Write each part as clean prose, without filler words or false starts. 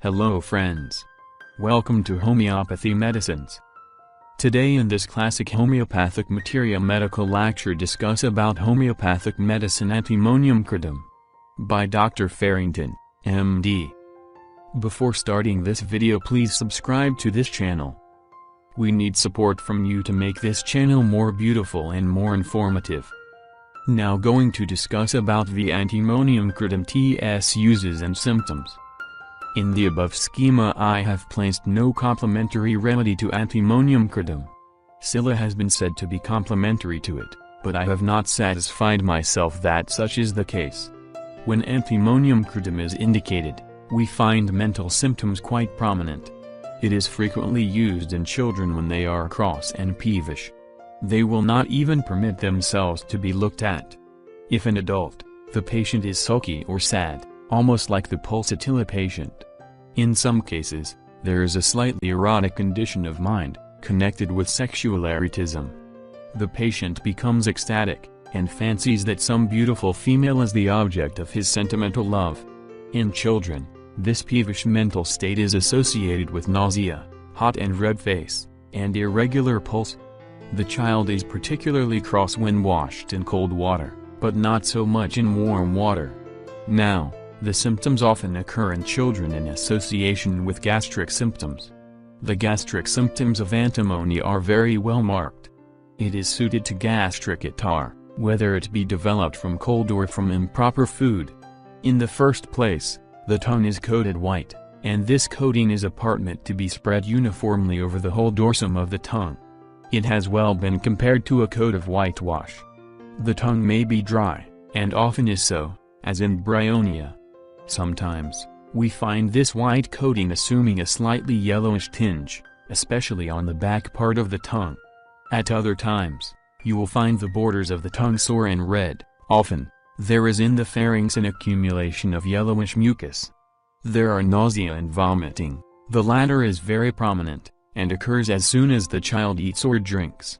Hello friends. Welcome to Homeopathy Medicines. Today in this classic Homeopathic Materia Medica lecture discuss about homeopathic medicine Antimonium Credem by Dr. Farrington, MD. Before starting this video, please subscribe to this channel. We need support from you to make this channel more beautiful and more informative. Now going to discuss about the Antimonium Credem TS uses and symptoms. In the above schema I have placed no complementary remedy to Antimonium Credem. Scylla has been said to be complementary to it, but I have not satisfied myself that such is the case. When Antimonium Credem is indicated, we find mental symptoms quite prominent. It is frequently used in children when they are cross and peevish. They will not even permit themselves to be looked at. If an adult, the patient is sulky or sad, almost like the Pulsatilla patient. In some cases, there is a slightly erotic condition of mind, connected with sexual erotism. The patient becomes ecstatic, and fancies that some beautiful female is the object of his sentimental love. In children, this peevish mental state is associated with nausea, hot and red face, and irregular pulse. The child is particularly cross when washed in cold water, but not so much in warm water. Now, the symptoms often occur in children in association with gastric symptoms. The gastric symptoms of antimony are very well marked. It is suited to gastric catarrh, whether it be developed from cold or from improper food. In the first place, the tongue is coated white, and this coating is a parchment to be spread uniformly over the whole dorsum of the tongue. It has well been compared to a coat of whitewash. The tongue may be dry, and often is so, as in bryonia. Sometimes, we find this white coating assuming a slightly yellowish tinge, especially on the back part of the tongue. At other times, you will find the borders of the tongue sore and red. Often, there is in the pharynx an accumulation of yellowish mucus. There are nausea and vomiting. The latter is very prominent, and occurs as soon as the child eats or drinks.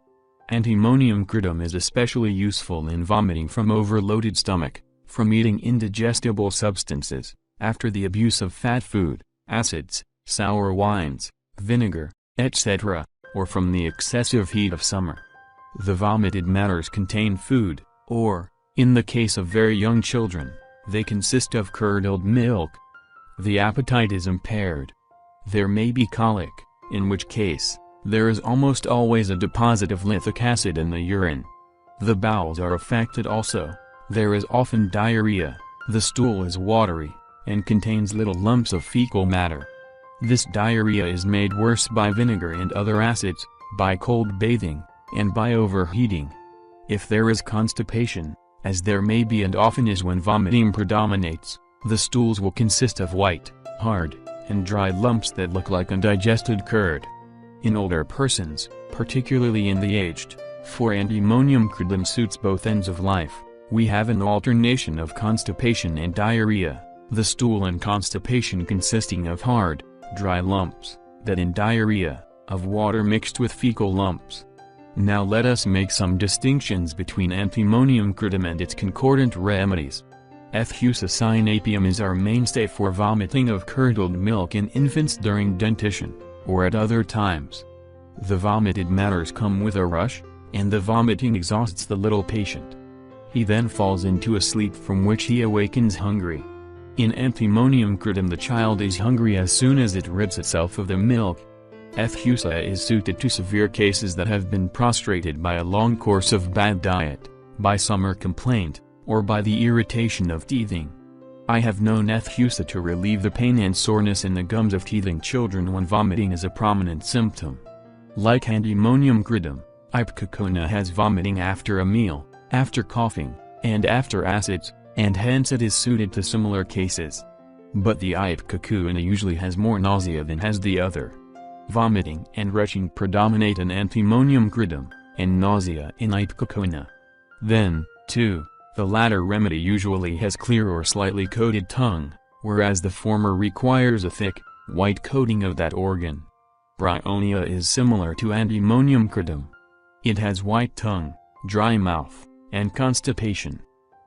Antimonium Credem is especially useful in vomiting from overloaded stomach, from eating indigestible substances, after the abuse of fat food, acids, sour wines, vinegar, etc., or from the excessive heat of summer. The vomited matters contain food, or, in the case of very young children, they consist of curdled milk. The appetite is impaired. There may be colic, in which case, there is almost always a deposit of lithic acid in the urine. The bowels are affected also. There is often diarrhea. The stool is watery, and contains little lumps of fecal matter. This diarrhea is made worse by vinegar and other acids, by cold bathing, and by overheating. If there is constipation, as there may be and often is when vomiting predominates, the stools will consist of white, hard, and dry lumps that look like undigested curd. In older persons, particularly in the aged, for Antimonium Credem suits both ends of life, we have an alternation of constipation and diarrhea, the stool and constipation consisting of hard, dry lumps, that in diarrhea, of water mixed with fecal lumps. Now let us make some distinctions between Antimonium Credem and its concordant remedies. F-Fusacynapium is our mainstay for vomiting of curdled milk in infants during dentition, or at other times. The vomited matters come with a rush, and the vomiting exhausts the little patient. He then falls into a sleep from which he awakens hungry. In Antimonium Credem the child is hungry as soon as it rids itself of the milk. F-Fusa is suited to severe cases that have been prostrated by a long course of bad diet, by summer complaint, or by the irritation of teething. I have known F-Fusa to relieve the pain and soreness in the gums of teething children when vomiting is a prominent symptom. Like Antimonium Credem, ipecacuanha has vomiting after a meal, after coughing, and after acids, and hence it is suited to similar cases. But the ipecacuanha usually has more nausea than has the other. Vomiting and retching predominate in Antimonium Credem, and nausea in ipecacuanha. Then, too, the latter remedy usually has clear or slightly coated tongue, whereas the former requires a thick, white coating of that organ. Bryonia is similar to Antimonium Credem. It has white tongue, dry mouth, and constipation.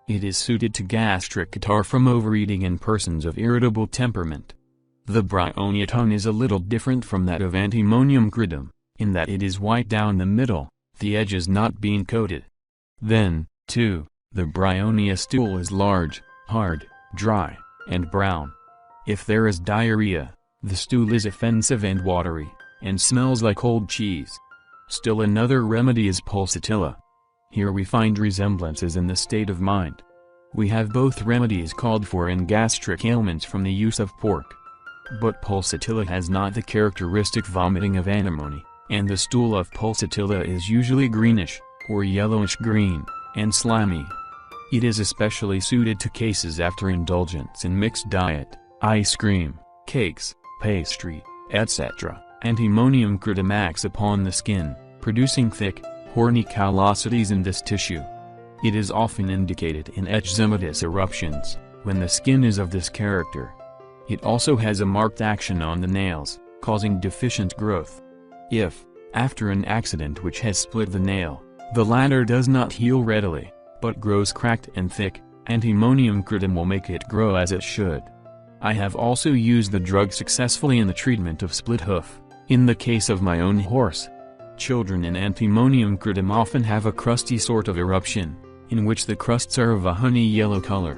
It is suited to gastric catarrh from overeating in persons of irritable temperament. The Bryoneotone is a little different from that of Antimonium crudum, in that it is white down the middle, the edges not being coated. Then, too, the Bryonia stool is large, hard, dry, and brown. If there is diarrhea, the stool is offensive and watery, and smells like old cheese. Still another remedy is Pulsatilla. Here we find resemblances in the state of mind. We have both remedies called for in gastric ailments from the use of pork. But Pulsatilla has not the characteristic vomiting of antimony, and the stool of Pulsatilla is usually greenish, or yellowish-green, and slimy. It is especially suited to cases after indulgence in mixed diet, ice cream, cakes, pastry, etc. Antimonium crudum acts upon the skin, producing thick, horny callosities in this tissue. It is often indicated in eczematous eruptions, when the skin is of this character. It also has a marked action on the nails, causing deficient growth. If, after an accident which has split the nail, the latter does not heal readily, but grows cracked and thick, Antimonium crudum will make it grow as it should. I have also used the drug successfully in the treatment of split hoof, in the case of my own horse. Children in Antimonium crudum often have a crusty sort of eruption, in which the crusts are of a honey yellow color.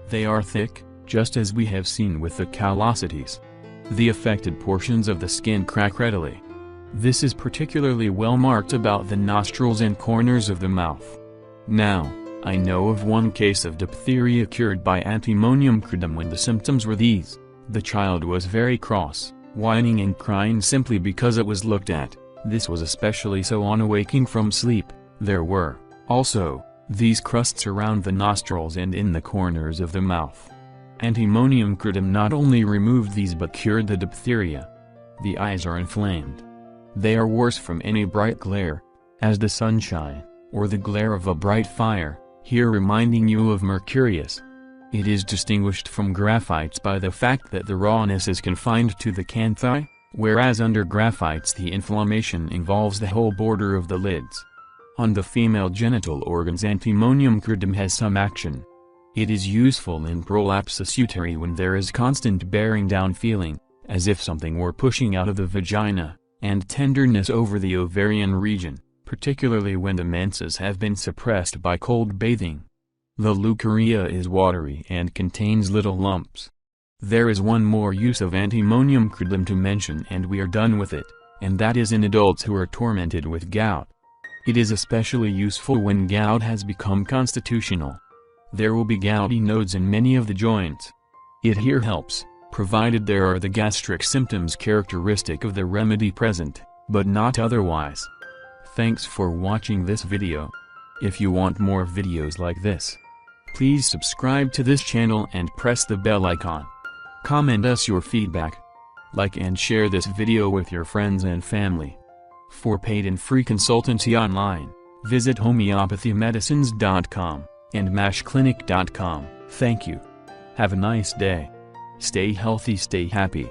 They are thick, just as we have seen with the callosities. The affected portions of the skin crack readily. This is particularly well marked about the nostrils and corners of the mouth. Now, I know of one case of diphtheria cured by Antimonium crudum when the symptoms were these. The child was very cross, whining and crying simply because it was looked at. This was especially so on awaking from sleep. There were, also, these crusts around the nostrils and in the corners of the mouth. Antimonium crudum not only removed these but cured the diphtheria. The eyes are inflamed. They are worse from any bright glare, as the sunshine, or the glare of a bright fire, here reminding you of mercurius. It is distinguished from graphites by the fact that the rawness is confined to the canthi, whereas under graphites the inflammation involves the whole border of the lids. On the female genital organs Antimonium crudum has some action. It is useful in prolapsus uteri when there is constant bearing down feeling, as if something were pushing out of the vagina, and tenderness over the ovarian region, particularly when the menses have been suppressed by cold bathing. The leucorrhea is watery and contains little lumps. There is one more use of Antimonium crudum to mention and we are done with it, and that is in adults who are tormented with gout. It is especially useful when gout has become constitutional. There will be gouty nodes in many of the joints. It here helps, provided there are the gastric symptoms characteristic of the remedy present, but not otherwise. Thanks for watching this video. If you want more videos like this, please subscribe to this channel and press the bell icon. Comment us your feedback. Like and share this video with your friends and family. For paid and free consultancy online, visit homeopathymedicines.com. and mashclinic.com. Thank you. Have a nice day. Stay healthy, stay happy.